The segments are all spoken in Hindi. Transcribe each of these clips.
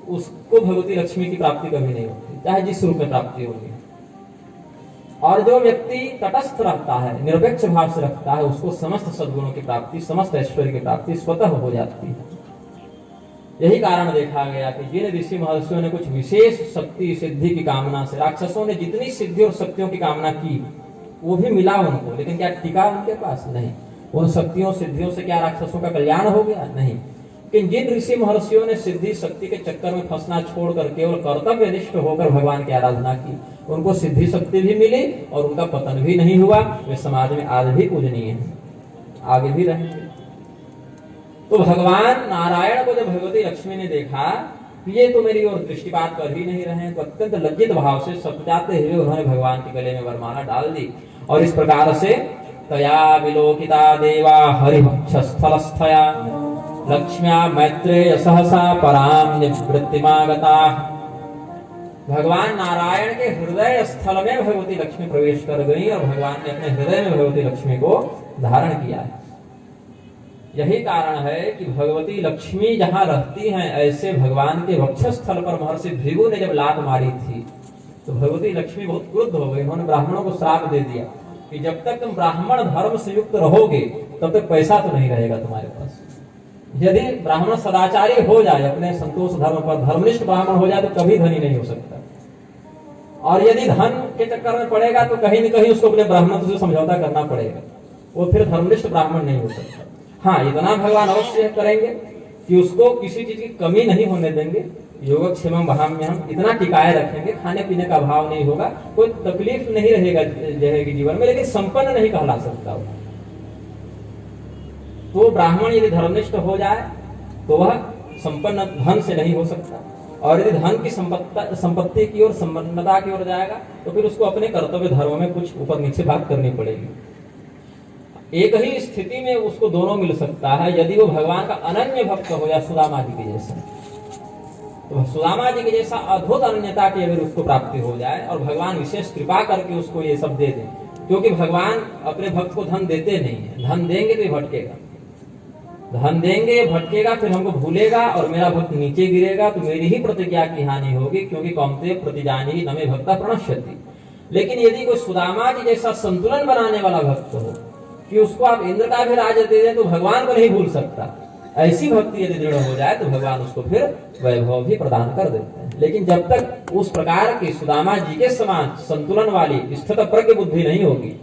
उसको भगवती लक्ष्मी की प्राप्ति कभी नहीं होती, चाहे जिस रूप में प्राप्ति होगी। और जो व्यक्ति तटस्थ रहता है, निरपेक्ष भाव से रखता है, उसको समस्त सद्गुणों की प्राप्ति, समस्त ऐश्वर्य की प्राप्ति स्वतः हो जाती है। यही कारण देखा गया कि जिन ऋषि महर्षियों ने कुछ विशेष शक्ति सिद्धि की कामना से, राक्षसों ने जितनी सिद्धि और शक्तियों की कामना की वो भी मिला उनको, लेकिन क्या टिका उनके पास? नहीं। उन शक्तियों सिद्धियों से क्या राक्षसों का कल्याण हो गया? नहीं। लेकिन जिन ऋषि महर्षियों ने सिद्धि शक्ति के चक्कर में फंसना छोड़ कर केवल कर्तव्यनिष्ठ होकर भगवान की आराधना की, उनको सिद्धि शक्ति भी मिली और उनका पतन भी नहीं हुआ। वे समाज में आज भी पूजनीय हैं, आगे भी रहेंगे। तो भगवान नारायण को जब भगवती लक्ष्मी ने देखा ये तो मेरी ओर दृष्टिपात कर ही नहीं रहे हैं, तो अत्यंत लज्जित भाव से सपजाते हुए उन्होंने भगवान के गले में वरमाला डाल दी। और इस प्रकार से तया विलोकिता देवा हरिभक्षस्थलस्थया लक्ष्म्या मैत्रेय सहसा पराम निवृत्तिमागता। भगवान नारायण के हृदय स्थल में भगवती लक्ष्मी प्रवेश कर गई और भगवान ने अपने हृदय में भगवती लक्ष्मी को धारण किया है। यही कारण है कि भगवती लक्ष्मी जहां रहती हैं, ऐसे भगवान के वक्षस्थल पर महर्षि भृगु ने जब लात मारी थी तो भगवती लक्ष्मी बहुत क्रुद्ध हो गई। उन्होंने ब्राह्मणों को श्राप दे दिया कि जब तक तुम ब्राह्मण धर्म से युक्त रहोगे तब तक पैसा तो नहीं रहेगा तुम्हारे पास। यदि ब्राह्मण सदाचारी हो जाए, अपने संतोष धर्म पर धर्मनिष्ठ ब्राह्मण हो जाए तो कभी धनी नहीं हो सकता। और यदि धन के चक्कर में पड़ेगा तो कहीं न कहीं उसको अपने ब्राह्मण से समझौता करना पड़ेगा, वो फिर धर्मनिष्ठ ब्राह्मण नहीं हो सकता। हाँ, इतना भगवान अवश्य करेंगे कि उसको किसी चीज की कमी नहीं होने देंगे। योगक्षेमम वहाम्यहम, इतना टिकाए रखेंगे, खाने पीने का अभाव नहीं होगा, कोई तकलीफ नहीं रहेगी जीवन में, लेकिन संपन्न नहीं कहला सकता वो। तो ब्राह्मण यदि धर्मनिष्ठ हो जाए तो वह संपन्न धन से नहीं हो सकता, और यदि धन की संपत्ति की ओर, संपन्नता की ओर जाएगा तो फिर उसको अपने कर्तव्य धर्म में कुछ ऊपर नीचे बात करनी पड़ेगी। एक ही स्थिति में उसको दोनों मिल सकता है, यदि वो भगवान का अनन्य भक्त हो या सुदामा जी के जैसा। तो सुदामा जी के जैसा अद्भुत अनन्यता की अगर उसको प्राप्ति हो जाए और भगवान विशेष कृपा करके उसको ये सब दे दें, क्योंकि भगवान अपने भक्त को धन देते नहीं है। धन देंगे तो भटकेगा, धन देंगे भटकेगा, फिर हमको भूलेगा और मेरा भक्त नीचे गिरेगा, तो मेरी ही प्रतिज्ञा की हानि होगी, क्योंकि कौमते प्रतिजानी नमे भक्ता प्रणश्यति। लेकिन यदि कोई सुदामा जी जैसा संतुलन बनाने वाला भक्त हो कि उसको आप इंद्र का भी राज दे दें तो भगवान को नहीं भूल सकता, ऐसी भक्ति यदि दृढ़ हो जाए तो भगवान उसको फिर वैभव भी प्रदान कर देते हैं। लेकिन जब तक उस प्रकार की सुदामा जी के समान संतुलन वाली स्थित प्रज्ञ बुद्धि नहीं होगी।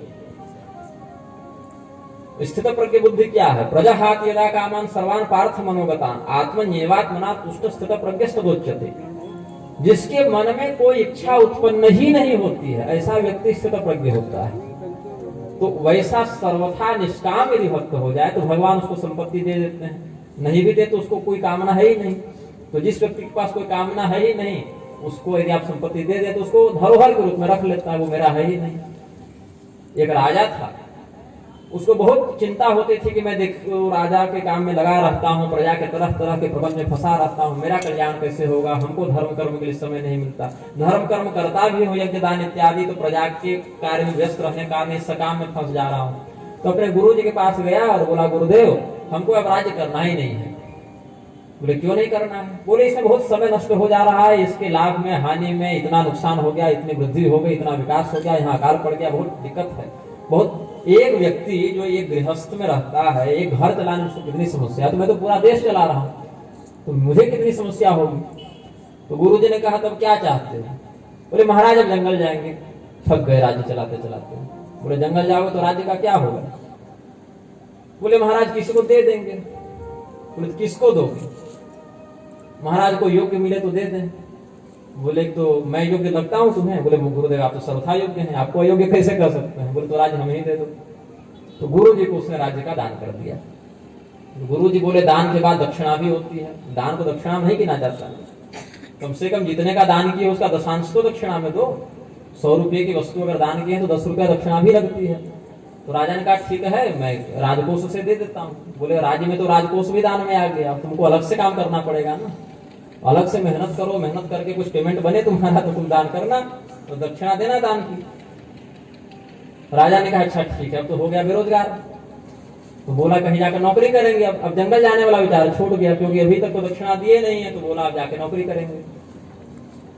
स्थित प्रज्ञ बुद्धि क्या है? प्रजाहात यदा कामान सर्वान पार्थ मनोगतान आत्मन्येवात्मना तुष्ट स्थित प्रज्ञस्तदोच्यते। जिसके मन में कोई इच्छा उत्पन्न ही नहीं होती है, ऐसा व्यक्ति स्थित प्रज्ञ होता है। तो वैसा सर्वथा निष्काम यदि भक्त हो जाए तो भगवान उसको संपत्ति दे देते हैं, नहीं भी दे तो उसको कोई कामना है ही नहीं। तो जिस व्यक्ति के पास कोई कामना है ही नहीं, उसको यदि आप संपत्ति दे दे तो उसको धरोहर के रूप में रख लेता है, वो मेरा है ही नहीं। एक राजा था, उसको बहुत चिंता होती थी कि मैं राजा के काम में लगा रहता हूँ, प्रजा के तरह तरह के प्रबंध में फंसा रहता हूँ, मेरा कल्याण कैसे होगा, हमको धर्म कर्म के लिए समय नहीं मिलता। धर्म कर्म करता भी हूँ, यज्ञ दान इत्यादि, तो प्रजा के कार्य में व्यस्त रहने का इस काम में फंस जा रहा हूँ। तो अपने गुरु जी के पास गया और बोला, गुरुदेव हमको अब राज्य करना ही नहीं है। बोले क्यों नहीं करना है? बोले इसमें बहुत समय नष्ट हो जा रहा है, इसके लाभ में हानि में इतना नुकसान हो गया, इतनी वृद्धि हो गई, इतना विकास हो गया, यहाँ अकाल पड़ गया, बहुत दिक्कत है। बहुत एक व्यक्ति जो एक गृहस्थ में रहता है, एक घर चलाने में उसको कितनी समस्या है, तो मैं तो पूरा देश चला रहा हूँ, तो मुझे कितनी समस्या होगी। तो गुरु जी ने कहा तब क्या चाहते हैं? बोले महाराज अब जंगल जाएंगे। थक गए राज्य चलाते चलाते। बोले जंगल जाओगे तो राज्य का क्या होगा? बोले महाराज किसी को दे देंगे। बोले किसको दोगे? महाराज को योग्य मिले तो दे दें। बोले तो मैं योग्य लगता हूं तुम्हें? बोले गुरुदेव आप तो सर्वथा योग्य हैं, आपको अयोग्य कैसे कर सकते हैं? बोले तो राज्य हमें ही दे दो। तो गुरु जी को उसने राज्य का दान कर दिया। गुरु जी बोले दान के बाद दक्षिणा भी होती है, दान को दक्षिणा नहीं गिना जाता, कम से कम जितने का दान किए उसका दशांश तो दक्षिणा में दो। 100 रुपये की वस्तु अगर दान किए तो 10 रुपया दक्षिणा भी लगती है। तो राजा ने कहा ठीक है मैं राजकोष से दे देता हूँ। बोले राज्य में तो राजकोष भी दान में आ गया, तुमको अलग से काम करना पड़ेगा ना, अलग से मेहनत करो, मेहनत करके कुछ पेमेंट बने तुम्हारा तो तुम दान करना, तो दक्षिणा देना दान की। राजा ने कहा अच्छा ठीक है, अब तो हो गया बेरोजगार। तो बोला कहीं जाकर नौकरी करेंगे। अब जंगल जाने वाला विचार छूट गया, क्योंकि अभी तक तो दक्षिणा दिए नहीं है। तो बोला अब जाके नौकरी करेंगे।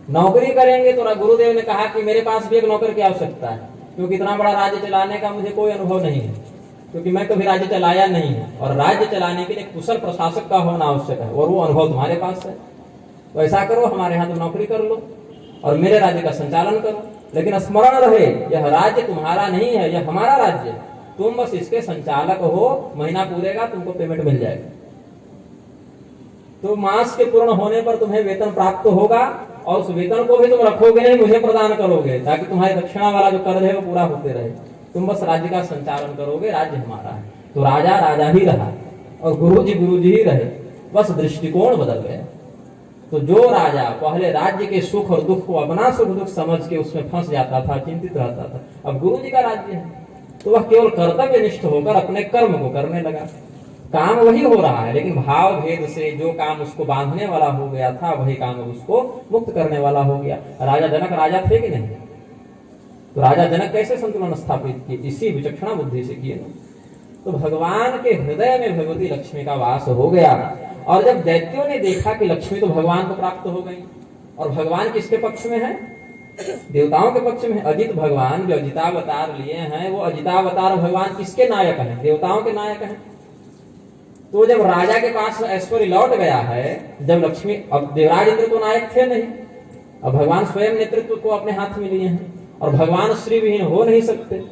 नौकरी करेंगे तो गुरुदेव ने कहा कि मेरे पास भी एक नौकर की आवश्यकता है, क्योंकि इतना बड़ा राज्य चलाने का मुझे कोई अनुभव नहीं है, क्योंकि मैं कभी राज्य चलाया नहीं है। और राज्य चलाने के लिए कुशल प्रशासक का होना आवश्यक है, और वो अनुभव तुम्हारे पास है। तो ऐसा करो, हमारे यहाँ तुम नौकरी कर लो और मेरे राज्य का संचालन करो। लेकिन स्मरण रहे, यह राज्य तुम्हारा नहीं है, यह हमारा राज्य है। तुम बस इसके संचालक हो, महीना पूरेगा तुमको पेमेंट मिल जाएगा। तो मास के पूर्ण होने पर तुम्हें वेतन प्राप्त होगा, और उस वेतन को भी तुम रखोगे नहीं, मुझे प्रदान करोगे, ताकि तुम्हारे दक्षिणा वाला जो कर्ज है वो पूरा होते रहे। तुम बस राज्य का संचालन करोगे, राज्य हमारा है। तो राजा राजा ही रहा और गुरुजी ही रहे, बस दृष्टिकोण बदल गया। तो जो राजा पहले राज्य के सुख और दुख को अपना सुख दुख समझ के उसमें फंस जाता था, चिंतित रहता था, अब गुरुजी का राज्य है तो वह केवल कर्तव्यनिष्ठ होकर अपने कर्म को करने लगा। काम वही हो रहा है, लेकिन भाव भेद से जो काम उसको बांधने वाला हो गया था, वही काम उसको मुक्त करने वाला हो गया। राजा जनक राजा थे कि नहीं? तो राजा जनक कैसे संतुलन स्थापित किए? इसी विचक्षणा बुद्धि से किए। तो भगवान के हृदय में भगवती लक्ष्मी का वास हो गया। और जब दैत्यों ने देखा कि लक्ष्मी तो भगवान को प्राप्त हो गई, और भगवान किसके पक्ष में है? देवताओं के पक्ष में। अजित भगवान जो अजितावतार लिए हैं, वो अजितावतार भगवान किसके नायक हैं? देवताओं के नायक हैं। तो जब राजा के पास ऐश्वर्य लौट गया है, जब लक्ष्मी, अब देवराज इंद्र तो नायक थे नहीं, अब भगवान स्वयं नेतृत्व को अपने हाथ में लिए हैं, और भगवान श्री विहीन हो नहीं सकते।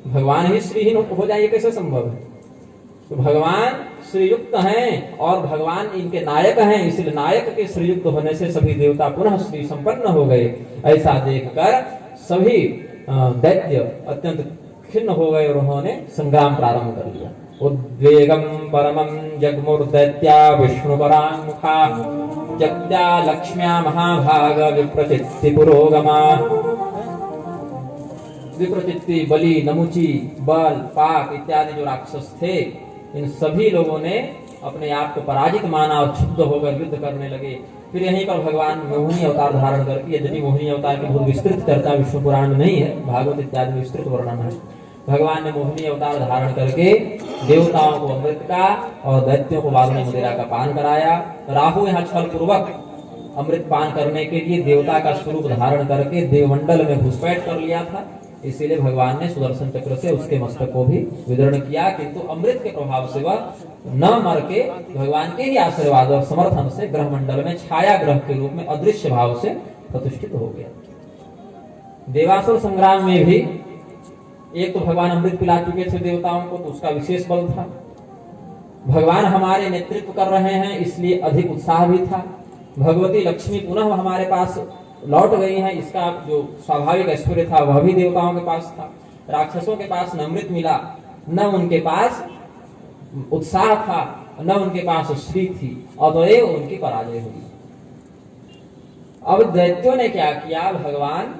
भगवान ही श्रीहीन हो जाए, कैसे संभव है? तो भगवान श्रीयुक्त हैं और भगवान इनके नायक हैं, इसलिए नायक के श्रीयुक्त होने से सभी देवता पुनः श्री संपन्न हो गए। ऐसा देखकर सभी दैत्य अत्यंत खिन्न हो गए और उन्होंने संग्राम प्रारंभ कर लिया। उद्वेगम परमं जगमुर्दैत्या विष्णुपरान्मुखा जगद्या लक्ष्म्या महाभाग विप्रचित्ति पुरोगमा। विप्रचित्ति, बलि, नमुची, बल, पाक इत्यादि जो राक्षस थे, इन सभी लोगों ने अपने आप को पराजित माना और क्षुब्ध होकर युद्ध करने लगे। फिर यहीं पर भगवान मोहिनी अवतार धारण करके, यद्यपि मोहिनी अवतार की बहुत विस्तृत चर्चा विष्णु पुराण में नहीं है, भागवत इत्यादि में विस्तृत वर्णन है। भगवान ने मोहिनी अवतार धारण करके देवताओं को अमृत का और दैत्यों को वारुणी मदिरा का पान कराया। राहु यहाँ छल पूर्वक अमृत पान करने के लिए देवता का स्वरूप धारण करके देवमंडल में घुसपैठ कर लिया था, इसीलिए भगवान ने सुदर्शन चक्र से उसके मस्तक को भी विदीर्ण किया, किंतु अमृत के प्रभाव से वह न मर के भगवान के ही आशीर्वाद और समर्थन से ग्रह मंडल में छाया ग्रह के रूप में अदृश्य भाव से प्रतिष्ठित हो गया। देवासुर संग्राम में भी एक तो भगवान अमृत पिला चुके थे देवताओं को, तो उसका विशेष बल था। भगवान हमारे नेतृत्व कर रहे हैं, इसलिए अधिक उत्साह भी था। भगवती लक्ष्मी पुनः हमारे पास लौट गई हैं, इसका जो स्वाभाविक ऐश्वर्य था वह भी देवताओं के पास था। राक्षसों के पास न अमृत मिला, न उनके पास उत्साह था, न उनके पास श्री थी, अतएव उनकी पराजय हुई। अब दैत्यों ने क्या किया? भगवान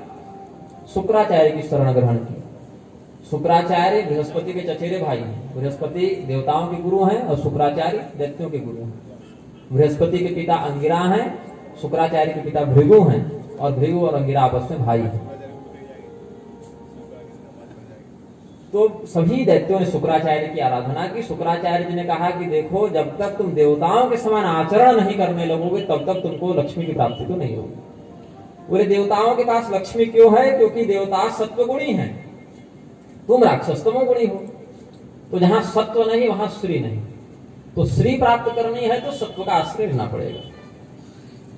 शुक्राचार्य की शरण ग्रहण की। शुक्राचार्य बृहस्पति के चचेरे भाई हैं। बृहस्पति देवताओं के गुरु हैं और शुक्राचार्य दैत्यों के गुरु हैं। बृहस्पति के पिता अंगिरा हैं, शुक्राचार्य के पिता भृगु हैं, और भृगु और अंगिरा आपस में भाई हैं। तो सभी दैत्यों ने शुक्राचार्य की आराधना की। शुक्राचार्य जी ने कहा कि देखो, जब तक तुम देवताओं के समान आचरण नहीं करने लगोगे, तब तक तुमको लक्ष्मी की प्राप्ति तो नहीं होगी। पूरे देवताओं के पास लक्ष्मी क्यों है? क्योंकि देवता सत्वगुणी हैं, तुम राक्षस तमोगुणी हो। तो जहां सत्व नहीं वहां श्री नहीं, तो श्री प्राप्त करनी है तो सत्व का आश्रय लेना पड़ेगा।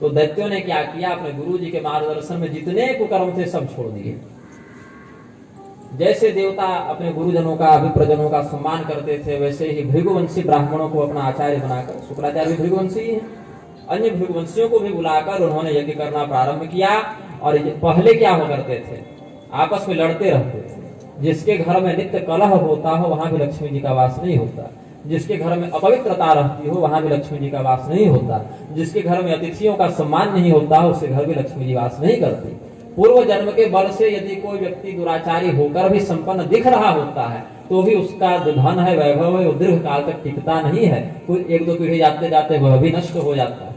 तो दैत्यों ने क्या किया? अपने गुरु जी के मार्गदर्शन में जितने कुकर्म थे सब छोड़ दिए। जैसे देवता अपने गुरुजनों का, विप्रजनों का सम्मान करते थे, वैसे ही भृगुवंशी ब्राह्मणों को अपना आचार्य बनाकर, शुक्राचार्य भी भृगुवंशी ही हैं, अन्य भृगुवंशियों को भी बुलाकर उन्होंने यज्ञ करना प्रारंभ किया। और पहले क्या हो करते थे? आपस में लड़ते रहते थे। जिसके घर में नित्य कलह होता हो वहां भी लक्ष्मी जी का वास नहीं होता। जिसके घर में अपवित्रता रहती हो वहां भी लक्ष्मी जी का वास नहीं होता। जिसके घर में अतिथियों का सम्मान नहीं होता हो उसके घर भी लक्ष्मी जी वास नहीं करती। पूर्व जन्म के बल से यदि कोई व्यक्ति दुराचारी होकर भी संपन्न दिख रहा होता है, तो भी उसका जो धन है, वैभव है, वो दीर्घ काल तक टिकता नहीं है। कोई एक दो पीढ़ी जाते जाते वह भी नष्ट हो जाता है।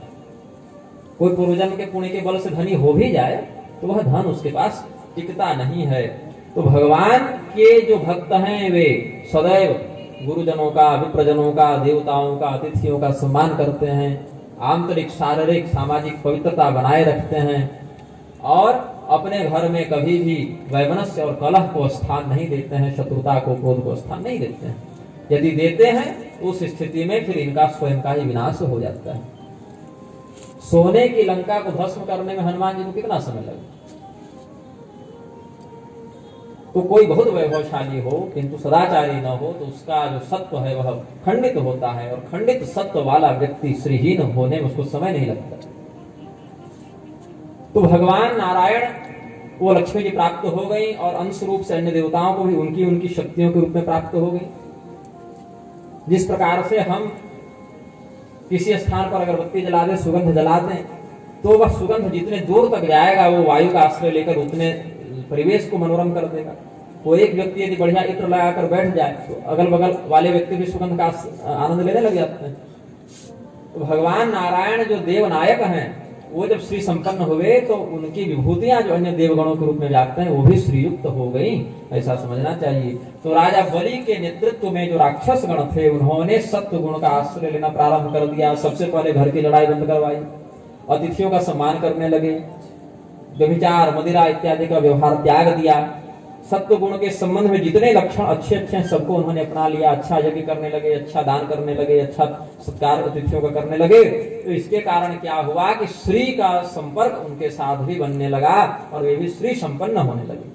कोई पूर्वजन्म के पुण्य के बल से धनी हो भी जाए तो वह धन उसके पास टिकता नहीं है। तो भगवान के जो भक्त हैं वे सदैव गुरुजनों का, विप्रजनों का, देवताओं का, अतिथियों का सम्मान करते हैं, आंतरिक शारीरिक सामाजिक पवित्रता बनाए रखते हैं और अपने घर में कभी भी वैमनस्य और कलह को स्थान नहीं देते हैं, शत्रुता को, क्रोध को स्थान नहीं देते हैं। यदि देते हैं उस स्थिति में फिर इनका स्वयं का ही विनाश हो जाता है। सोने की लंका को भस्म करने में हनुमान जी को कितना समय लगा? तो कोई बहुत वैभवशाली हो किंतु सदाचारी न हो तो उसका जो सत्व है वह खंडित होता है, और खंडित सत्व वाला व्यक्ति श्रीहीन होने में उसको समय नहीं लगता। तो भगवान नारायण वो लक्ष्मी जी प्राप्त हो गई और अंश रूप से अन्य देवताओं को भी उनकी उनकी शक्तियों के रूप में प्राप्त हो गई। जिस प्रकार से हम किसी स्थान पर अगरबत्ती जला दें, सुगंध जला दें, तो वह सुगंध जितने दूर तक जाएगा वो वायु का आश्रय लेकर उतने परिवेश को मनोरम कर देगा। वो एक व्यक्ति यदि बढ़िया इत्र लगाकर बैठ जाए तो अगल बगल वाले व्यक्ति भी सुगंध का आनंद लेने लग जाते हैं। तो भगवान नारायण जो देवनायक हैं वो जब श्री संपन्न हुए तो उनकी विभूतियां जो अन्य देवगणों के रूप में व्याप्त हैं वो भी श्रीयुक्त हो गई, ऐसा समझना चाहिए। तो राजा बलि के नेतृत्व में जो राक्षस गण थे उन्होंने सत्व गुण का आश्रय लेना प्रारंभ कर दिया। सबसे पहले घर की लड़ाई बंद करवाई, अतिथियों का सम्मान करने लगे, व्यभिचार मदिरा इत्यादि का व्यवहार त्याग दिया। सत्व गुण के संबंध में जितने लक्षण अच्छे अच्छे हैं सबको उन्होंने अपना लिया। अच्छा यज्ञ करने लगे, अच्छा दान करने लगे, अच्छा सत्कार अतिथियों का करने लगे। तो इसके कारण क्या हुआ कि श्री का संपर्क उनके साथ भी बनने लगा और वे भी श्री संपन्न होने लगे।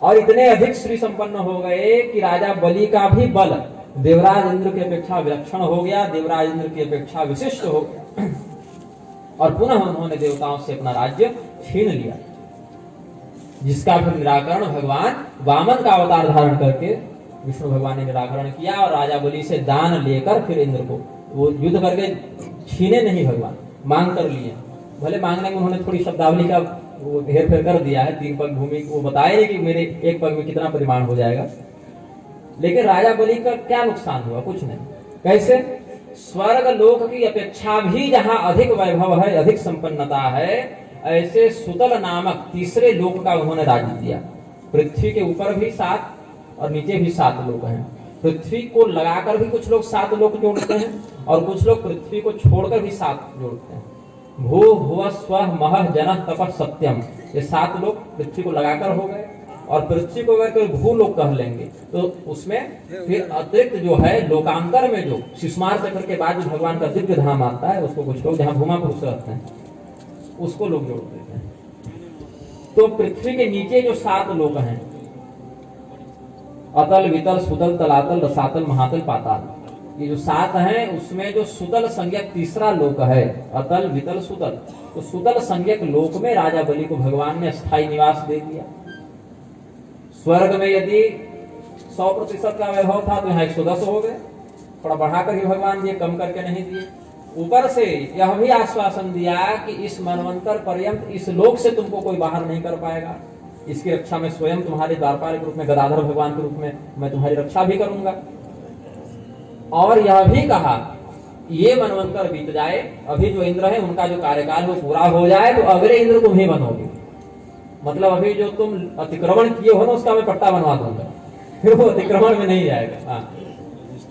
और इतने अधिक श्री संपन्न हो गए कि राजा बलि का भी बल देवराज इंद्र की अपेक्षा विलक्षण हो गया, देवराज इंद्र की अपेक्षा विशिष्ट हो गया और पुनः उन्होंने देवताओं से अपना राज्य छीन लिया, जिसका फिर निराकरण भगवान वामन का अवतार धारण करके विष्णु भगवान ने निराकरण किया। और राजा बलि से दान लेकर फिर इंद्र को वो युद्ध करके छीने नहीं, भगवान मांग कर लिए। भले मांगने में उन्होंने थोड़ी शब्दावली का वो हेर फेर कर दिया है, 3 पग भूमि वो बताए कि मेरे 1 पग में कितना परिमाण हो जाएगा, लेकिन राजा बलि का क्या नुकसान हुआ? कुछ नहीं। कैसे? स्वर्ग लोक की अपेक्षा भी जहां अधिक वैभव है, अधिक संपन्नता है, ऐसे सुतल नामक तीसरे लोक का उन्होंने राज्य दिया। पृथ्वी के ऊपर भी 7 और नीचे भी 7 लोक हैं। पृथ्वी को लगाकर भी कुछ लोग 7 लोक जोड़ते हैं और कुछ लोग पृथ्वी को छोड़कर भी 7 जोड़ते हैं। भू भुव स्व मह जन तप सत्यम, ये 7 लोग पृथ्वी को लगाकर हो गए। और पृथ्वी को अगर कोई भूलोक कह लेंगे तो उसमें फिर अतिरिक्त जो है लोकांतर में जो शिशुमार चक्र के बाद जो भगवान का दिव्य धाम आता है उसको कुछ लोग जहां भूमा पुरुष रहते हैं उसको लोग जोड़ देते हैं। तो पृथ्वी के नीचे जो 7 लोक हैं, अतल वितल सुतल तलातल रसातल महातल पाताल, ये जो 7 हैं उसमें जो सुतल संज्ञक तीसरा लोक है, अतल वितल सुतल, तो सुतल संज्ञक लोक में राजा बलि को भगवान ने स्थायी निवास दे दिया। स्वर्ग में यदि 100% का वैभव था तो यहाँ 110 हो गए, थोड़ा बढ़ाकर ही भगवान दिए, कम करके नहीं दिए। ऊपर से यह भी आश्वासन दिया कि इस मनवंतर पर्यंत इस लोक से तुमको कोई बाहर नहीं कर पाएगा, इसकी रक्षा में स्वयं तुम्हारे द्वारपाल के रूप में, गदाधर भगवान के रूप में मैं तुम्हारी रक्षा भी करूंगा। और यह भी कहा ये मनवंतर बीत जाए, अभी जो इंद्र है उनका जो कार्यकाल वो पूरा हो जाए तो अगले इंद्र तुम ही बनोगे। मतलब अभी जो तुम अतिक्रमण किए हो ना उसका मैं पट्टा बनवा दूंगा, फिर वो अतिक्रमण में नहीं जाएगा। हाँ,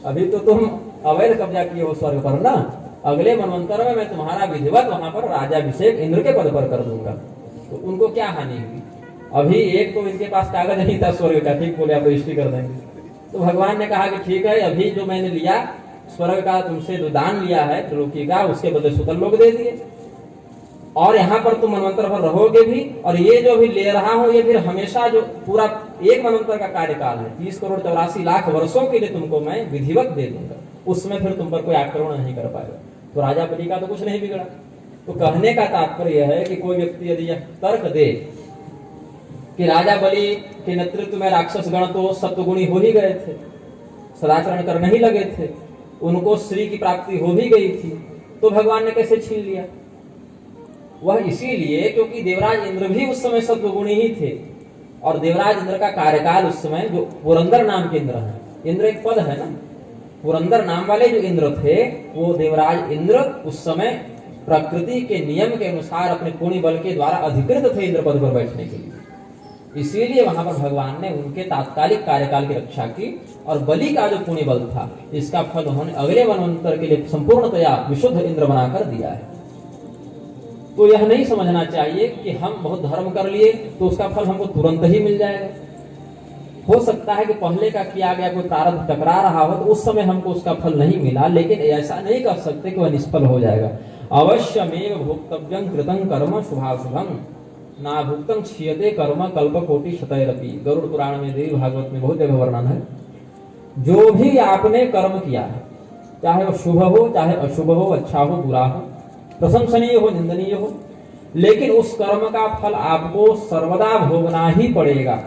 अभी तो तुम अवैध कब्जा किए हो स्वर्ग पर ना, अगले मनवंतर में मैं तुम्हारा विधिवत वहां पर राजाभिषेक इंद्र के पद पर कर दूंगा। तो उनको क्या हानि हुई? अभी एक तो इनके पास कागज नहीं था स्वर्ग का, ठीक बोले आप रजिस्ट्री कर देंगे। तो भगवान ने कहा कि ठीक है, अभी जो मैंने लिया स्वर्ग का तुमसे जो दान लिया है त्रिलोकी का, उसके बदले सुतल लोग दे दिए, और यहाँ पर तुम मनवंतर पर रहोगे भी, और ये जो भी ले रहा हो ये फिर हमेशा जो पूरा एक मनवंतर का कार्यकाल है 30 करोड़ 84 लाख वर्षों के लिए तुमको मैं विधिवत दे दूंगा, उसमें फिर तुम पर कोई आक्रमण नहीं कर पाएगा। तो राजा बलि का तो कुछ नहीं बिगड़ा। तो कहने का तात्पर्य यह है कि कोई व्यक्ति यदि यह तर्क दे कि राजा बलि के नेतृत्व में राक्षस गण तो सत्वगुणी हो ही गए थे, सदाचरण करने ही लगे थे, उनको श्री की प्राप्ति हो भी गई थी, तो भगवान ने कैसे छीन लिया? वह इसीलिए क्योंकि देवराज इंद्र भी उस समय सत्वगुणी ही थे, और देवराज इंद्र का कार्यकाल उस समय जो पुरंदर नाम के इंद्र हैं, इंद्र एक पद है ना, पुरंदर नाम वाले जो इंद्र थे वो देवराज इंद्र उस समय प्रकृति के नियम के अनुसार अपने पुण्य बल के द्वारा अधिकृत थे इंद्र पद पर बैठने के लिए। इसीलिए वहां पर भगवान ने उनके तात्कालिक कार्यकाल की रक्षा की, और बलि का जो पुण्य बल था इसका फल उन्होंने अगले मनवंतर के लिए संपूर्णतया विशुद्ध इंद्र बनाकर दिया है। तो यह नहीं समझना चाहिए कि हम बहुत धर्म कर लिए तो उसका फल हमको तुरंत ही मिल जाएगा। हो सकता है कि पहले का किया गया कोई प्रारब्ध टकरा रहा हो तो उस समय हमको उसका फल नहीं मिला, लेकिन ऐसा नहीं कर सकते कि वह निष्फल हो जाएगा। अवश्यमेव भोक्तव्यं कृतं कर्म शुभाशुभं ना भुक्तं क्षीयते कर्म कल्पकोटि शतैरपि। गरुड़ पुराण में, देवी भागवत में बहुत जगह वर्णन है। जो भी आपने कर्म किया है, चाहे वो शुभ हो चाहे अशुभ हो, अच्छा हो बुरा हो, प्रशंसनीय हो निंदनीय हो, लेकिन उस कर्म का फल आपको सर्वदा भोगना ही पड़ेगा।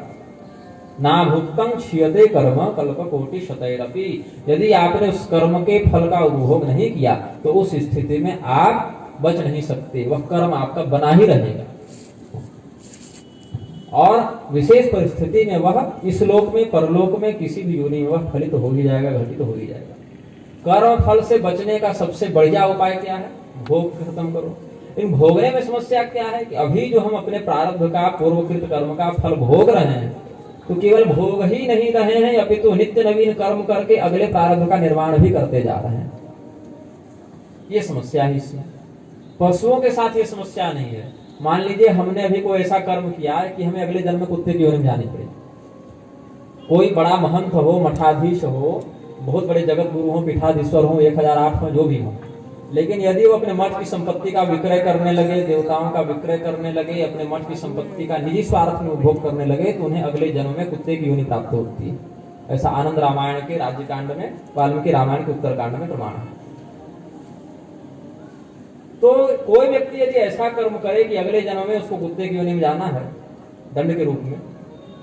ना भुक्तं क्षीयते कर्म कल्पकोटि शतैरपि। यदि आपने उस कर्म के फल का उपभोग नहीं किया तो उस स्थिति में आप बच नहीं सकते, वह कर्म आपका बना ही रहेगा, और विशेष परिस्थिति में वह इस लोक में परलोक में किसी भी योनि में वह फलित हो ही जाएगा, घटित हो ही जाएगा। कर्म फल से बचने का सबसे बढ़िया उपाय क्या है? भोग खत्म करो। इन भोगने में समस्या क्या है कि अभी जो हम अपने प्रारब्ध का पूर्वकृत कर्म का फल भोग रहे हैं तो केवल भोग ही नहीं रहे हैं, अपितु नित्य नवीन कर्म करके अगले प्रारब्ध का निर्माण भी करते जा रहे हैं। ये समस्या है इसमें। पशुओं के साथ ये समस्या नहीं है। मान लीजिए हमने अभी कोई ऐसा कर्म किया है कि हमें अगले जन्म में कुत्ते की योनि में जानी पड़े। कोई बड़ा महंत हो, मठाधीश हो, बहुत बड़े जगत गुरु हो, पीठाधीश्वर हो, 1008 हो, जो भी हो, लेकिन यदि वो अपने मठ की संपत्ति का विक्रय करने लगे, देवताओं का विक्रय करने लगे, अपने मठ की संपत्ति का निजी स्वार्थ में उपभोग करने लगे, तो उन्हें अगले जन्म में कुत्ते की योनि प्राप्त होती है। ऐसा आनंद रामायण के राज्यकांड में, वाल्मीकि रामायण के उत्तरकांड में प्रमाण है। तो कोई व्यक्ति यदि ऐसा कर्म करे कि अगले जन्म में उसको कुत्ते की योनि में जाना है दंड के रूप में,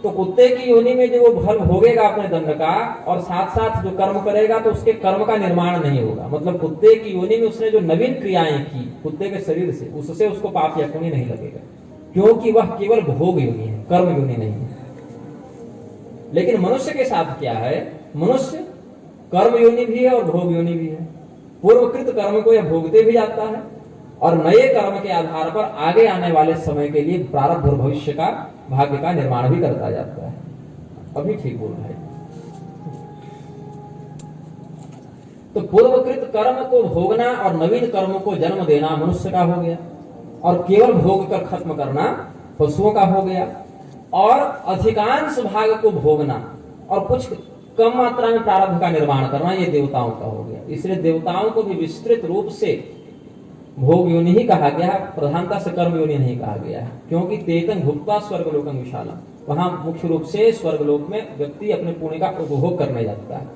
तो कुत्ते की योनि में जो वो फल भोगेगा अपने दंड का, और साथ साथ जो कर्म करेगा तो उसके कर्म का निर्माण नहीं होगा। मतलब कुत्ते की योनि में उसने जो नवीन क्रियाएं की कुत्ते के शरीर से, उससे उसको पाप या पुण्य नहीं लगेगा, क्योंकि वह केवल भोग योनि है, कर्म योनि नहीं है। लेकिन मनुष्य के साथ क्या है? मनुष्य कर्म योनि भी है और भोग योनि भी है। पूर्वकृत कर्म को यह भोगते भी जाता है, और नए कर्म के आधार पर आगे आने वाले समय के लिए प्रारब्ध और भविष्य का भाग्य का निर्माण भी करता जाता है। अभी ठीक बोल रहे। तो पूर्वकृत कर्म को भोगना और नवीन कर्मों को जन्म देना मनुष्य का हो गया, और केवल भोग कर खत्म करना पशुओं का हो गया, और अधिकांश भाग को भोगना और कुछ कम मात्रा में प्रारब्ध का निर्माण करना ये देवताओं का हो गया। इसलिए देवताओं को भी विस्तृत रूप से भोग योनि ही कहा गया है, प्रधानता से कर्म योनि नहीं कहा गया है, क्योंकि तेतन भुक्त्वा स्वर्गलोकं विशालम, वहां मुख्य रूप से स्वर्गलोक में व्यक्ति अपने पुण्य का उपभोग करने जाता है।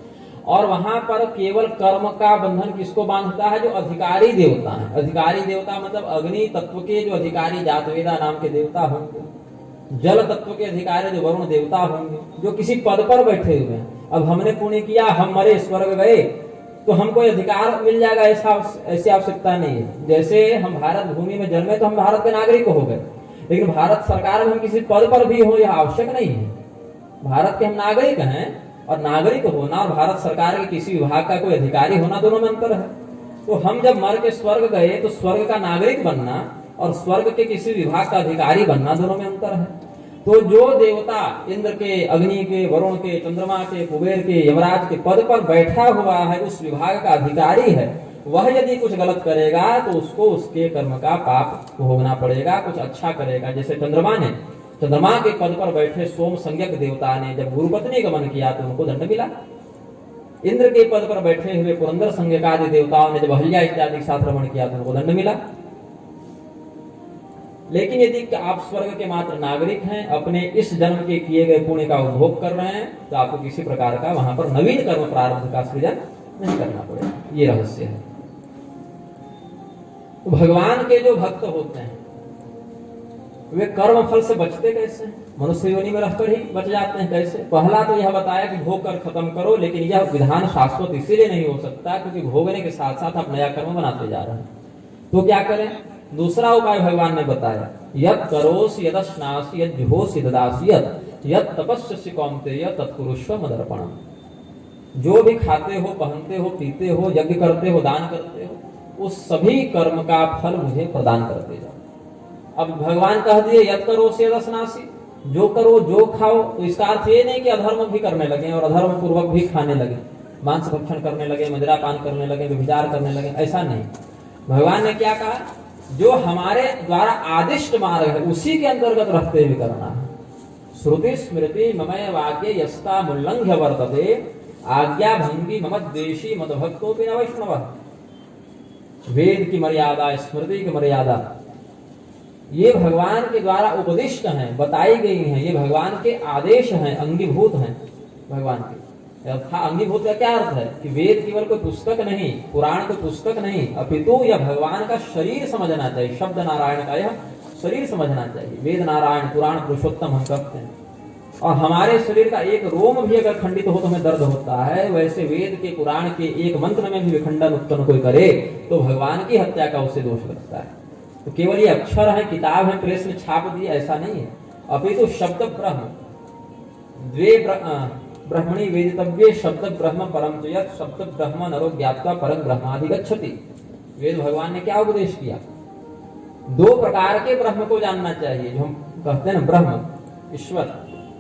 और वहां पर केवल कर्म का बंधन किसको बांधता है? जो अधिकारी देवता है। अधिकारी देवता मतलब अग्नि तत्व के जो अधिकारी जातवेदा नाम के देवता होंगे, जल तत्व के अधिकारी जो वरुण देवता होंगे, जो किसी पद पर बैठे हुए हैं। अब हमने पुण्य किया, हम मरे, स्वर्ग गए, तो हमको अधिकार मिल जाएगा, ऐसी आवश्यकता नहीं है। जैसे हम भारत भूमि में जन्मे तो हम भारत के नागरिक हो गए, लेकिन भारत सरकार में हम किसी पद पर भी हो यह आवश्यक नहीं है। भारत के हम नागरिक हैं, और नागरिक होना और भारत सरकार के किसी विभाग का कोई अधिकारी होना, दोनों में अंतर है। तो हम जब मर के स्वर्ग गए तो स्वर्ग का नागरिक बनना और स्वर्ग के किसी विभाग का अधिकारी बनना, दोनों में अंतर है। तो जो देवता इंद्र के, अग्नि के, वरुण के, चंद्रमा के, कुबेर के, यमराज के पद पर बैठा हुआ है, उस विभाग का अधिकारी है, वह यदि कुछ गलत करेगा तो उसको उसके कर्म का पाप भोगना पड़ेगा। कुछ अच्छा करेगा, जैसे चंद्रमा के पद पर बैठे सोम संज्ञक देवता ने जब गुरुपत्नी गमन किया तो उनको दंड मिला। इंद्र के पद पर बैठे हुए पुरंदर संज्ञक आदि देवताओं ने जब अहल्या इत्यादि के साथ रमण किया तो उनको दंड मिला। लेकिन यदि आप स्वर्ग के मात्र नागरिक हैं, अपने इस जन्म के किए गए पुण्य का उपभोग कर रहे हैं, तो आपको किसी प्रकार का वहां पर नवीन कर्म प्रारब्ध का सृजन नहीं करना पड़ेगा। ये रहस्य है। तो भगवान के जो भक्त होते हैं वे कर्म फल से बचते कैसे? मनुष्य योनि में रहकर ही बच जाते हैं। कैसे? पहला तो यह बताया कि भोग कर खत्म करो, लेकिन यह विधान शाश्वत इसीलिए नहीं हो सकता क्योंकि भोगने के साथ साथ आप नया कर्म बनाते जा रहे हैं। तो क्या करें? दूसरा उपाय भगवान ने बताया, यत् करोसि यदश्नासि यज्जुहोसि ददासि यत् तपस्यसि कौन्तेय तत्कुरुष्व मदर्पणम्। जो भी खाते हो, पहनते हो, पीते हो, यज्ञ करते हो, दान करते हो, उस सभी कर्म का फल मुझे प्रदान करते जाओ। अब भगवान कह दिए यत् करोसि यदश्नासि, जो करो जो खाओ, तो इसका अर्थ ये नहीं कि अधर्म भी करने लगे और अधर्म पूर्वक भी खाने लगे, मांस भक्षण करने लगे, मदिरा पान करने लगे, व्यभिचार करने लगे, ऐसा नहीं। भगवान ने क्या कहा, जो हमारे द्वारा आदिष्ट मार्ग है उसी के अंतर्गत रहते हुए करना है। श्रुति स्मृति ममय वाक्य यस्ता मुल्लंघ्य वर्तते आज्ञा भंगी मम द्वेषी मदभक्तोपि न वैष्णवः। वेद की मर्यादा, स्मृति की मर्यादा, ये भगवान के द्वारा उपदिष्ट हैं, बताई गई हैं, ये भगवान के आदेश हैं, अंगीभूत हैं भगवान के। अंगीभूत का क्या अर्थ है कि वेद केवल कोई पुस्तक नहीं, पुराण कोई पुस्तक नहीं, अपितु यह भगवान का शरीर समझना चाहिए। शब्द नारायण का यह शरीर समझना चाहिए। वेद नारायण, पुराण पुरुषोत्तम हम कहते हैं। और हमारे शरीर का एक रोम भी अगर खंडित हो तो हमें दर्द होता है, वैसे वेद के पुराण के एक मंत्र में भी विखंडन उत्पन्न कोई करे तो भगवान की हत्या का उससे दोष लगता है। तो केवल ये अक्षर है, किताब है, प्रेस में छाप दी, ऐसा नहीं है। अपितु शब्द ब्रह्म, द्वे ब्रह्मणि वेदितव्ये शब्द ब्रह्म परम च यत् शब्द ब्रह्म नरो ज्ञात्वा परम ब्रह्माधिगच्छति। वेद भगवान ने क्या उपदेश किया, दो प्रकार के ब्रह्म को जानना चाहिए। जो हम कहते हैं ना ब्रह्म, ईश्वर,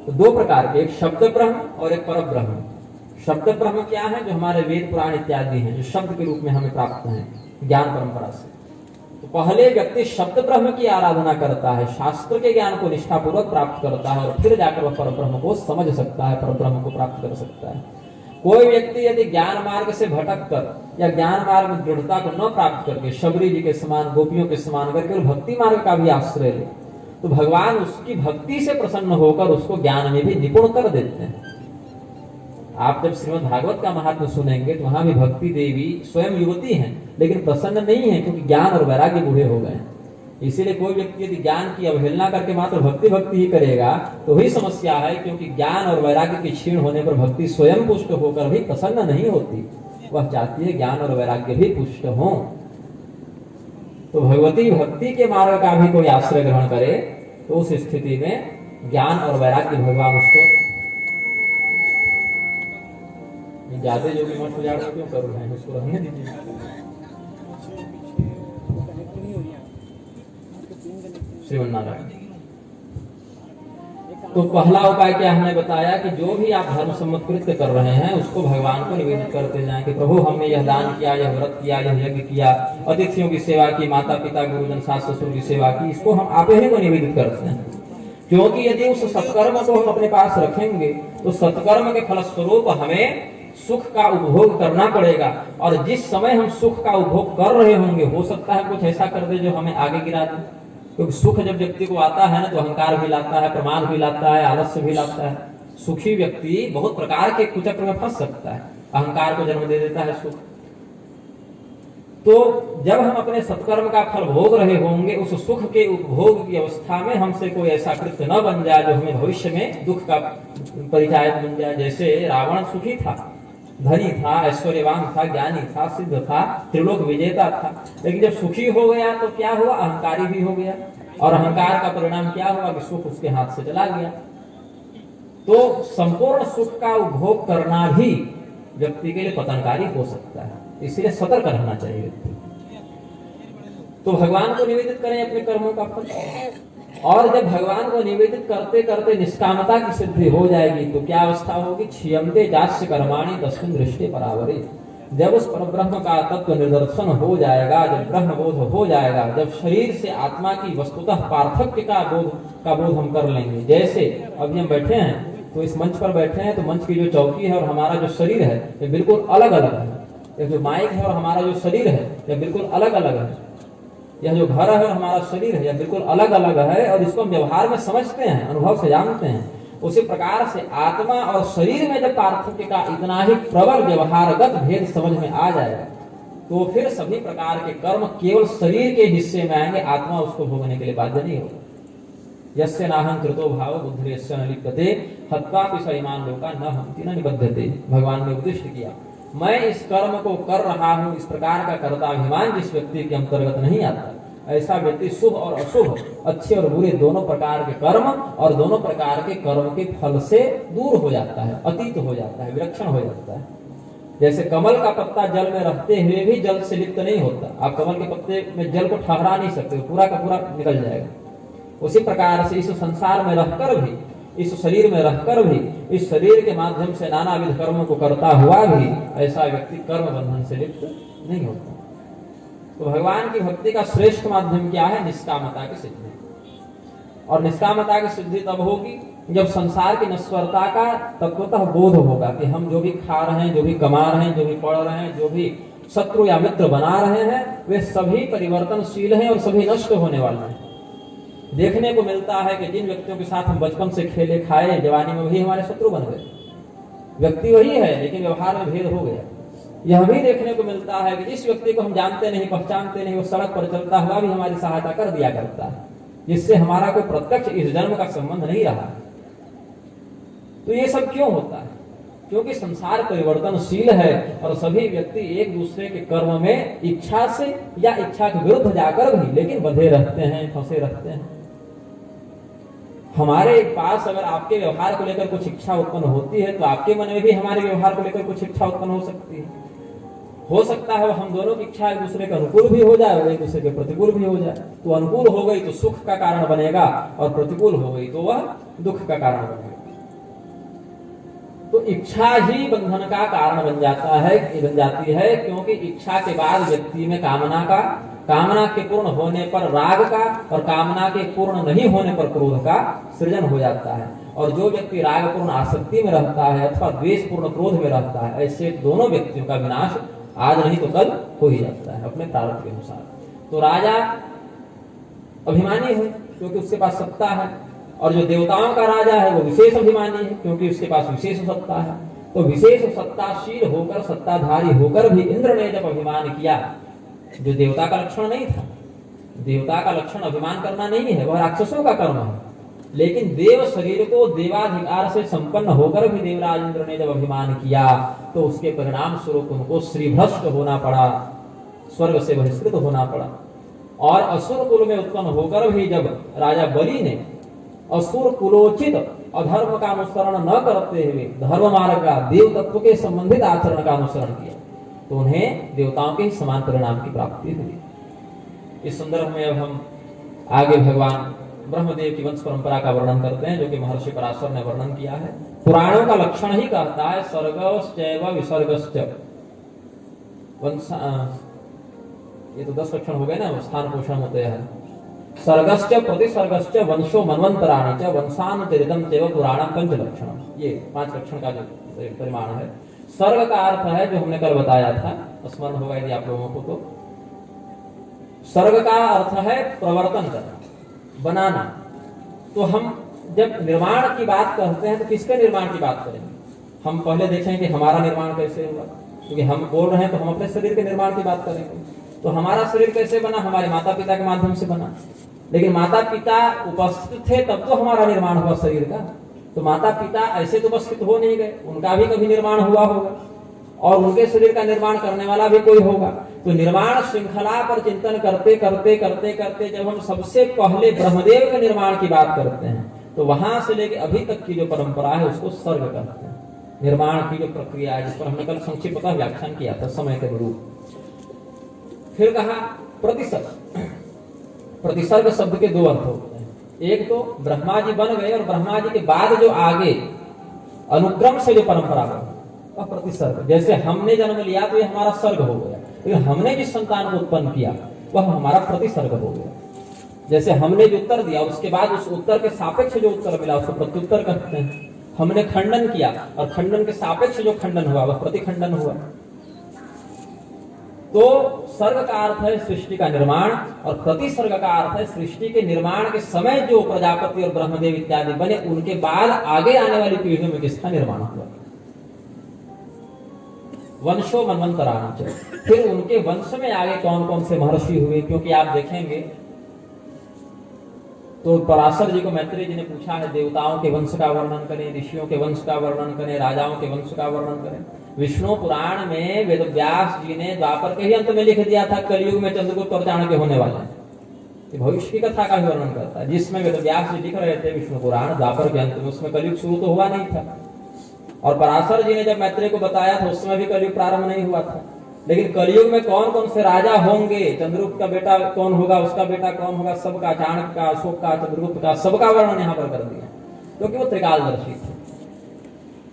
तो दो प्रकार के, एक शब्द ब्रह्म और एक पर ब्रह्म। शब्द ब्रह्म क्या है, जो हमारे वेद पुराण इत्यादि हैं, जो शब्द के रूप में हमें प्राप्त हैं ज्ञान परंपरा से। तो पहले व्यक्ति शब्द ब्रह्म की आराधना करता है, शास्त्र के ज्ञान को निष्ठापूर्वक प्राप्त करता है, और फिर जाकर वह पर ब्रह्म को समझ सकता है, पर ब्रह्म को प्राप्त कर सकता है। कोई व्यक्ति यदि ज्ञान मार्ग से भटक कर या ज्ञान मार्ग में दृढ़ता को न प्राप्त करके शबरी जी के समान, गोपियों के समान करके भक्ति मार्ग का भी आश्रय ले, तो भगवान उसकी भक्ति से प्रसन्न होकर उसको ज्ञान में भी निपुण कर देते हैं। आप जब श्रीमद् भागवत का महात्म्य सुनेंगे तो वहां भी भक्ति देवी स्वयं युवती हैं, लेकिन प्रसन्न नहीं है, क्योंकि ज्ञान और वैराग्य बूढ़े हो गए। इसीलिए कोई व्यक्ति यदि ज्ञान की अवहेलना करके मात्र भक्ति भक्ति ही करेगा तो वही समस्या है, क्योंकि ज्ञान और वैराग्य के क्षीण होने पर भक्ति स्वयं पुष्ट होकर भी प्रसन्न नहीं होती। वह चाहती है ज्ञान और वैराग्य भी पुष्ट हो। तो भगवती भक्ति के मार्ग का भी कोई आश्रय ग्रहण करे तो उस स्थिति में ज्ञान और वैराग्य भगवान उसको ज्यादा जो भी मत उजाड़ क्यों कर रहे हैं, उसको रहने दीजिए। श्रीमन्नारायण। तो पहला उपाय क्या हमने बताया कि जो भी आप धर्म सम्मत कृत्य कर रहे हैं उसको भगवान को निवेदित करते जाएं कि प्रभु हमने यह दान किया, यह व्रत किया, यह यज्ञ किया, अतिथियों की सेवा की, माता पिता गुरुजन सास ससुर की सेवा की, इसको हम आप ही को निवेदित करते हैं। क्योंकि यदि उस सत्कर्म को हम अपने पास रखेंगे तो सत्कर्म के फलस्वरूप हमें सुख का उपभोग करना पड़ेगा, और जिस समय हम सुख का उपभोग कर रहे होंगे हो सकता है कुछ ऐसा कर दे जो हमें आगे गिरा दे। क्योंकि सुख जब व्यक्ति को आता है ना तो अहंकार भी लाता है, प्रमाद भी लाता है, आलस्य भी लाता है। सुखी व्यक्ति बहुत प्रकार के कुचक्र में फंस सकता है, अहंकार को जन्म दे देता है सुख। तो जब हम अपने सत्कर्म का फल भोग रहे होंगे, उस सुख के उपभोग की अवस्था में हमसे कोई ऐसा कृत्य न बन जाए जो हमें भविष्य में दुख का परिचायक बन जाए। जैसे रावण सुखी था, धनी था, ऐश्वर्यवान था, ज्ञानी था, सिद्ध था, त्रिलोक विजेता था, लेकिन जब सुखी हो गया तो क्या हुआ, अहंकारी भी हो गया, और अहंकार का परिणाम क्या हुआ कि सुख उसके हाथ से चला गया। तो संपूर्ण सुख का उपभोग करना भी व्यक्ति के लिए पतनकारी हो सकता है, इसलिए सतर्क रहना चाहिए व्यक्ति। तो भगवान को निवेदित करें अपने कर्मों का फल, और जब भगवान को निवेदित करते करते निष्कामता की सिद्धि हो जाएगी तो क्या अवस्था होगी, क्षीयन्ते जास्य कर्माणि तस्मिन् दृष्टे परावरे। जब उस परब्रह्म का तत्व निदर्शन हो जाएगा, जब ब्रह्म बोध हो जाएगा, जब शरीर से आत्मा की वस्तुतः पार्थक्य का बोध हम कर लेंगे। जैसे अभी हम बैठे हैं तो इस मंच पर बैठे हैं तो मंच की जो चौकी है और हमारा जो शरीर है ये बिल्कुल अलग अलग है। यह जो माइक है और हमारा जो शरीर है यह बिल्कुल अलग अलग है। यह जो घर है और हमारा शरीर है यह बिल्कुल अलग अलग है, और इसको हम व्यवहार में समझते हैं, अनुभव से जानते हैं। उसी प्रकार से आत्मा और शरीर में जब पार्थक्य का इतना ही प्रबल व्यवहारगत भेद समझ में आ जाएगा तो फिर सभी प्रकार के कर्म केवल शरीर के हिस्से में आएंगे, आत्मा उसको भोगने के लिए बाध्य नहीं होगा। यस्य नाहं कृतो भाव बुद्धिर्यस्य न लिप्यते हत्वापि स इमान् लोकान् न हन्ति न निबध्यते। भगवान ने उपदिष्ट किया, मैं इस कर्म को कर रहा हूं, इस प्रकार का कर्ताभिमान जिस व्यक्ति के अंतर्गत नहीं आता, ऐसा व्यक्ति शुभ और अशुभ, अच्छे और बुरे दोनों प्रकार के कर्म और दोनों प्रकार के कर्म के फल से दूर हो जाता है, अतीत हो जाता है, विलक्षण हो जाता है। जैसे कमल का पत्ता जल में रहते हुए भी जल से लिप्त नहीं होता। आप कमल के पत्ते में जल को ठहरा नहीं सकते, पूरा का पूरा निकल जाएगा। उसी प्रकार से इस संसार में रहकर भी, इस शरीर में रहकर भी, इस शरीर के माध्यम से नानाविध कर्मों को करता हुआ भी ऐसा व्यक्ति कर्म बंधन से लिप्त नहीं होता। तो भगवान की भक्ति का श्रेष्ठ माध्यम क्या है? निष्कामता की सिद्धि। और निष्कामता की सिद्धि तब होगी जब संसार की नश्वरता का तत्वतः बोध होगा कि हम जो भी खा रहे हैं, जो भी कमा रहे हैं, जो भी पढ़ रहे हैं, जो भी शत्रु या मित्र बना रहे हैं, वे सभी परिवर्तनशील हैं और सभी नष्ट होने वाले हैं। देखने को मिलता है कि जिन व्यक्तियों के साथ हम बचपन से खेले खाए, जवानी में वही हमारे शत्रु बन गए। व्यक्ति वही है लेकिन व्यवहार में भेद हो गया। यह भी देखने को मिलता है कि जिस व्यक्ति को हम जानते नहीं, पहचानते नहीं, वो सड़क पर चलता हुआ भी हमारी सहायता कर दिया करता है, जिससे हमारा कोई प्रत्यक्ष इस जन्म का संबंध नहीं रहा। तो ये सब क्यों होता है? क्योंकि संसार परिवर्तनशील है और सभी व्यक्ति एक दूसरे के कर्म में इच्छा से या इच्छा के विरुद्ध जाकर भी लेकिन बंधे रहते हैं, फंसे रहते हैं। हमारे पास अगर आपके व्यवहार को लेकर कुछ इच्छा उत्पन्न होती है तो आपके मन में भी हमारे व्यवहार को लेकर कुछ इच्छा उत्पन्न हो सकती है। हो सकता है हम दोनों की इच्छा एक दूसरे के अनुकूल भी हो जाए और एक दूसरे के प्रतिकूल भी हो जाए। तो अनुकूल हो गई तो सुख का कारण बनेगा और प्रतिकूल हो गई तो वह दुख का कारण बनेगा। तो इच्छा ही बंधन का कारण बन जाती है, क्योंकि इच्छा के बाद व्यक्ति में कामना के पूर्ण होने पर राग का और कामना के पूर्ण नहीं होने पर क्रोध का सृजन हो जाता है। और जो व्यक्ति राग पूर्ण आसक्ति में रहता है अथवा द्वेष पूर्ण क्रोध में रहता है, ऐसे दोनों व्यक्तियों का विनाश आज नहीं तो कल हो ही जाता है अपने प्रारब्ध के अनुसार। तो राजा अभिमानी है क्योंकि उसके पास सत्ता है, और जो देवताओं का राजा है वो विशेष अभिमानी है क्योंकि उसके पास विशेष सत्ता है। तो विशेष सत्ताशील होकर, सत्ताधारी होकर भी इंद्र ने जब अभिमान किया, जो देवता का लक्षण नहीं था, देवता का लक्षण अभिमान करना नहीं है, वह राक्षसों का कर्म है, लेकिन देव शरीर को देवाधिकार से संपन्न होकर भी देवराज इंद्र ने जब अभिमान किया तो उसके परिणाम स्वरूप उनको श्रीभ्रष्ट होना पड़ा, स्वर्ग से बहिष्कृत होना पड़ा। और असुर कुल में उत्पन्न होकर भी जब राजा बलि ने असुर कुलोचित अधर्म का अनुसरण न करते हुए धर्म मार्ग का, देव तत्व के संबंधित आचरण का अनुसरण किया तो उन्हें देवताओं के समान परिणाम की प्राप्ति हुई। इस संदर्भ में अब हम आगे भगवान ब्रह्मदेव की वंश परंपरा का वर्णन करते हैं, जो कि महर्षि पराशर ने वर्णन किया है। पुराणों का लक्षण ही कहता है सर्गश्चैव विसर्गश्च। ये तो 10 लक्षण हो गए ना, स्थान पोषण होते हैं। सर्गश्च प्रतिसर्गश्च वंशो मनवंतराणि च वंशानुचरितम चैव पुराणम पंच लक्षणम। ये 5 लक्षण का जो परिमाण है। सर्ग का अर्थ है जो हमने कल बताया था, स्मरण होगा यदि आप लोगों को तो। सर्ग का अर्थ है प्रवर्तन करना, बनाना। तो हम जब निर्माण की बात करते हैं तो किसके निर्माण की बात करेंगे? हम पहले देखें कि हमारा निर्माण कैसे हुआ, क्योंकि हम बोल रहे हैं तो हम अपने शरीर के निर्माण की बात करेंगे। तो हमारा शरीर कैसे बना? हमारे माता पिता के माध्यम से बना। लेकिन माता पिता उपस्थित थे तब तो हमारा निर्माण हुआ शरीर का। तो माता पिता ऐसे तो उपस्थित हो नहीं गए, उनका भी कभी निर्माण हुआ होगा और उनके शरीर का निर्माण करने वाला भी कोई होगा। तो निर्माण श्रृंखला पर चिंतन करते करते करते करते जब हम सबसे पहले ब्रह्मदेव के निर्माण की बात करते हैं तो वहां से लेकर अभी तक की जो परंपरा है उसको सर्ग कहते हैं। निर्माण की जो प्रक्रिया है, जिस पर हमने कल संक्षिप्तः व्याख्यान किया था समय के अनुरूप। फिर कहा प्रतिसर्ग। प्रतिसर्ग शब्द के 2 अर्थ होते हैं। एक तो ब्रह्मा जी बन गए और ब्रह्मा जी के बाद जो आगे अनुक्रम से जो परंपरा बनी वह प्रतिसर्ग। जैसे हमने जन्म लिया तो ये हमारा सर्ग हो गया, लेकिन हमने जिस संतान को उत्पन्न किया वह हमारा प्रतिसर्ग हो गया। जैसे हमने जो उत्तर दिया उसके बाद उस उत्तर के सापेक्ष जो उत्तर मिला उसको प्रत्युत्तर कहते हैं। हमने खंडन किया और खंडन के सापेक्ष जो खंडन हुआ वह प्रतिखंडन हुआ। तो सर्ग का अर्थ है सृष्टि का निर्माण और प्रतिसर्ग का अर्थ है सृष्टि के निर्माण के समय जो प्रजापति और ब्रह्मदेव इत्यादि बने उनके बाद आगे आने वाली पीढ़ियों में किसका निर्माण हुआ। वंशो मनवंतराणि च। फिर उनके वंश में आगे कौन कौन से महर्षि हुए, क्योंकि आप देखेंगे तो पराशर जी को मैत्रेय जी ने पूछा है देवताओं के वंश का वर्णन करें, ऋषियों के वंश का वर्णन करें, राजाओं के वंश का वर्णन करें। विष्णु पुराण में वेदव्यास जी ने द्वापर के ही अंत में लिख दिया था कलयुग में चंद्रगुप्त और चाणक्य होने वाला है। ये भविष्य की कथा का भी वर्णन करता है, जिसमें वेदव्यास जी लिख रहे थे विष्णु पुराण द्वापर के अंत में, उसमें कलयुग शुरू तो हुआ नहीं था। और पराशर जी ने जब मैत्रेय को बताया था उस समय भी कलयुग प्रारंभ नहीं हुआ था। लेकिन कलयुग में कौन कौन से राजा होंगे, चंद्रगुप्त का बेटा कौन होगा, उसका बेटा कौन होगा, सबका, चाणक्य का, अशोक का, चंद्रगुप्त का, सबका वर्णन यहाँ पर कर दिया, क्योंकि वो त्रिकालदर्शी थे,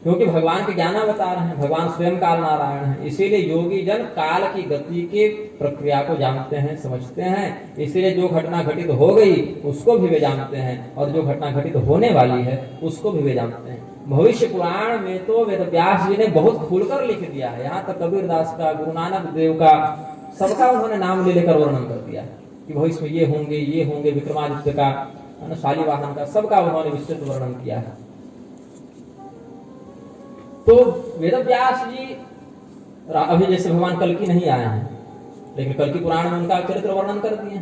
क्योंकि भगवान के ज्ञान बता रहे हैं, भगवान स्वयं काल नारायण है। इसीलिए योगी जन काल की गति के प्रक्रिया को जानते हैं, समझते हैं। इसीलिए जो घटना घटित हो गई उसको भी वे जानते हैं, और जो घटना घटित होने वाली है उसको भी वे जानते हैं। भविष्य पुराण में तो वेद व्यास जी ने बहुत खुलकर लिख दिया है, यहाँ तक कबीरदास का, गुरु नानक देव का, सबका उन्होंने नाम ले लेकर वर्णन कर दिया कि भविष्य में ये होंगे, विक्रमादित्य का, शालिवाहन का, सबका उन्होंने विस्तृत वर्णन किया है। तो वेद व्यास जी अभी जैसे भगवान कल्कि नहीं आए हैं, लेकिन कल्कि पुराण में उनका चरित्र वर्णन कर दिए।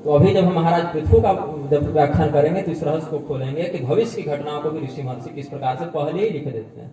तो अभी जब हम महाराज पृथु का जब व्याख्यान करेंगे तो इस रहस्य को खोलेंगे कि भविष्य की घटनाओं को भी ऋषि महर्षि किस प्रकार से पहले ही लिख देते हैं।